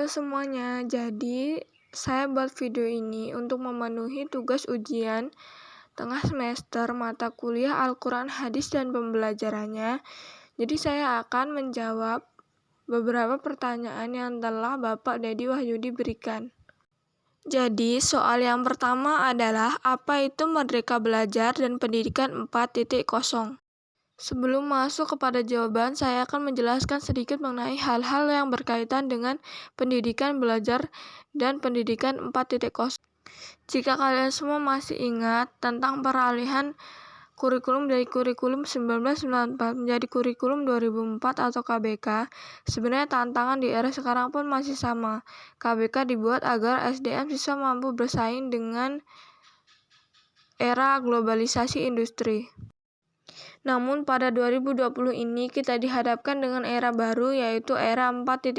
semuanya, jadi saya buat video ini untuk memenuhi tugas ujian tengah semester mata kuliah Al-Quran Hadis dan pembelajarannya. Jadi saya akan menjawab beberapa pertanyaan yang telah Bapak Dedi Wahyudi berikan. Jadi soal yang pertama adalah apa itu Merdeka Belajar dan Pendidikan 4.0? Sebelum masuk kepada jawaban, saya akan menjelaskan sedikit mengenai hal-hal yang berkaitan dengan pendidikan belajar dan pendidikan 4.0. Jika kalian semua masih ingat tentang peralihan kurikulum dari kurikulum 1994 menjadi kurikulum 2004 atau KBK, sebenarnya tantangan di era sekarang pun masih sama. KBK dibuat agar SDM siswa mampu bersaing dengan era globalisasi industri. Namun pada 2020 ini kita dihadapkan dengan era baru, yaitu era 4.0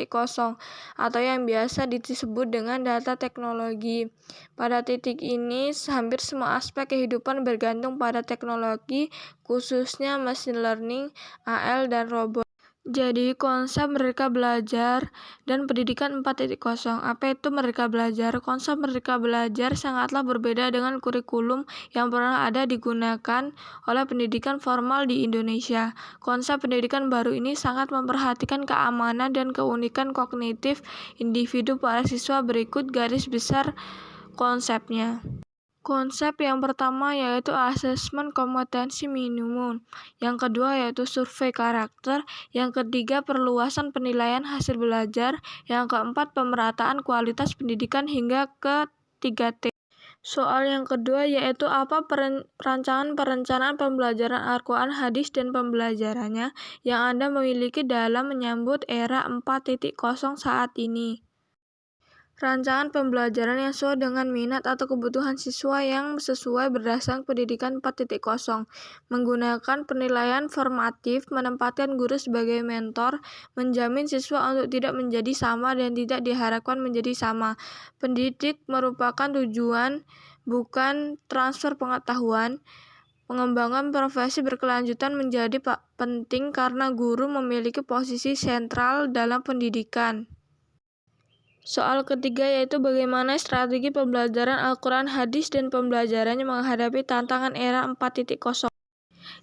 atau yang biasa disebut dengan data teknologi. Pada titik ini hampir semua aspek kehidupan bergantung pada teknologi, khususnya machine learning, AI dan robot. Jadi konsep Merdeka Belajar dan Pendidikan 4.0. Apa itu Merdeka Belajar? Konsep Merdeka Belajar sangatlah berbeda dengan kurikulum yang pernah ada digunakan oleh pendidikan formal di Indonesia. Konsep pendidikan baru ini sangat memperhatikan keamanan dan keunikan kognitif individu para siswa. Berikut garis besar konsepnya. Konsep yang pertama yaitu asesmen kompetensi minimum, yang kedua yaitu survei karakter, yang ketiga perluasan penilaian hasil belajar, yang keempat pemerataan kualitas pendidikan hingga ke 3T. Soal yang kedua yaitu apa perencanaan pembelajaran Al-Quran Hadis dan pembelajarannya yang Anda miliki dalam menyambut era 4.0 saat ini. Rancangan pembelajaran yang sesuai dengan minat atau kebutuhan siswa yang sesuai berdasarkan pendidikan 4.0, menggunakan penilaian formatif, menempatkan guru sebagai mentor, menjamin siswa untuk tidak menjadi sama dan tidak diharapkan menjadi sama. Pendidik merupakan tujuan, bukan transfer pengetahuan. Pengembangan profesi berkelanjutan menjadi penting karena guru memiliki posisi sentral dalam pendidikan. Soal ketiga yaitu bagaimana strategi pembelajaran Al-Quran Hadis dan pembelajarannya menghadapi tantangan era 4.0.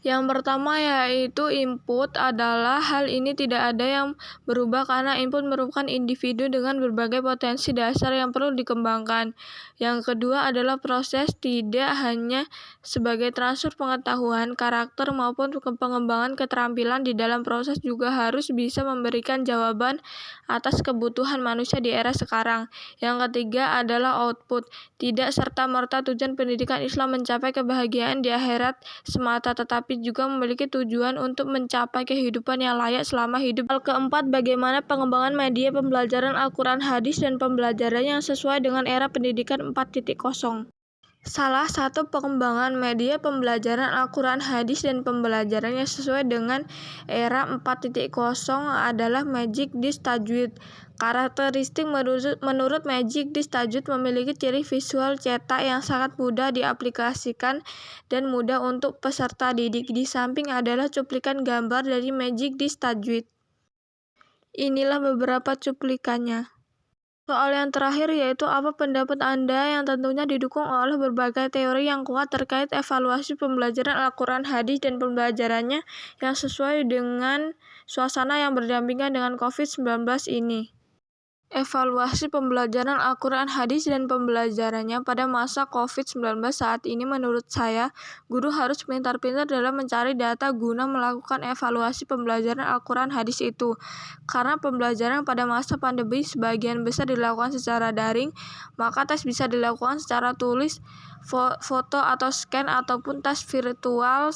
Yang pertama yaitu input adalah hal ini tidak ada yang berubah karena input merupakan individu dengan berbagai potensi dasar yang perlu dikembangkan. Yang kedua adalah proses, tidak hanya sebagai transfer pengetahuan, karakter maupun pengembangan keterampilan di dalam proses juga harus bisa memberikan jawaban atas kebutuhan manusia di era sekarang. Yang ketiga adalah output, tidak serta-merta tujuan pendidikan Islam mencapai kebahagiaan di akhirat semata, tetapi juga memiliki tujuan untuk mencapai kehidupan yang layak selama hidup. Hal keempat, bagaimana pengembangan media pembelajaran Al-Quran Hadis dan pembelajaran yang sesuai dengan era pendidikan 4.0. Salah satu pengembangan media pembelajaran Al-Quran Hadis dan pembelajaran yang sesuai dengan era 4.0 adalah Magic Disc Tajwid. Karakteristik menurut Magic Disc Tajwid memiliki ciri visual cetak yang sangat mudah diaplikasikan dan mudah untuk peserta didik. Di samping adalah cuplikan gambar dari Magic Disc Tajwid. Inilah beberapa cuplikannya. Soal yang terakhir yaitu apa pendapat Anda yang tentunya didukung oleh berbagai teori yang kuat terkait evaluasi pembelajaran Al-Quran Hadis dan pembelajarannya yang sesuai dengan suasana yang berdampingan dengan COVID-19 ini. Evaluasi pembelajaran Al-Quran Hadis dan pembelajarannya pada masa COVID-19 saat ini menurut saya, guru harus pintar-pintar dalam mencari data guna melakukan evaluasi pembelajaran Al-Quran Hadis itu. Karena pembelajaran pada masa pandemi sebagian besar dilakukan secara daring, maka tes bisa dilakukan secara tulis, foto atau scan ataupun tes virtual.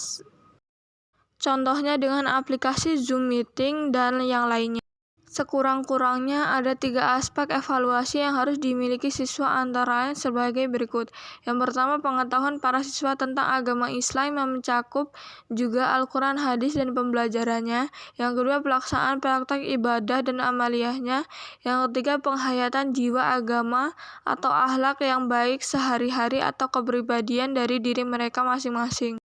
Contohnya dengan aplikasi Zoom Meeting dan yang lainnya. Sekurang-kurangnya ada 3 aspek evaluasi yang harus dimiliki siswa antara lain sebagai berikut. Yang pertama, pengetahuan para siswa tentang agama Islam yang mencakup juga Al-Quran Hadis dan pembelajarannya. Yang kedua, pelaksanaan praktek ibadah dan amaliyahnya. Yang ketiga, penghayatan jiwa agama atau akhlak yang baik sehari-hari atau kepribadian dari diri mereka masing-masing.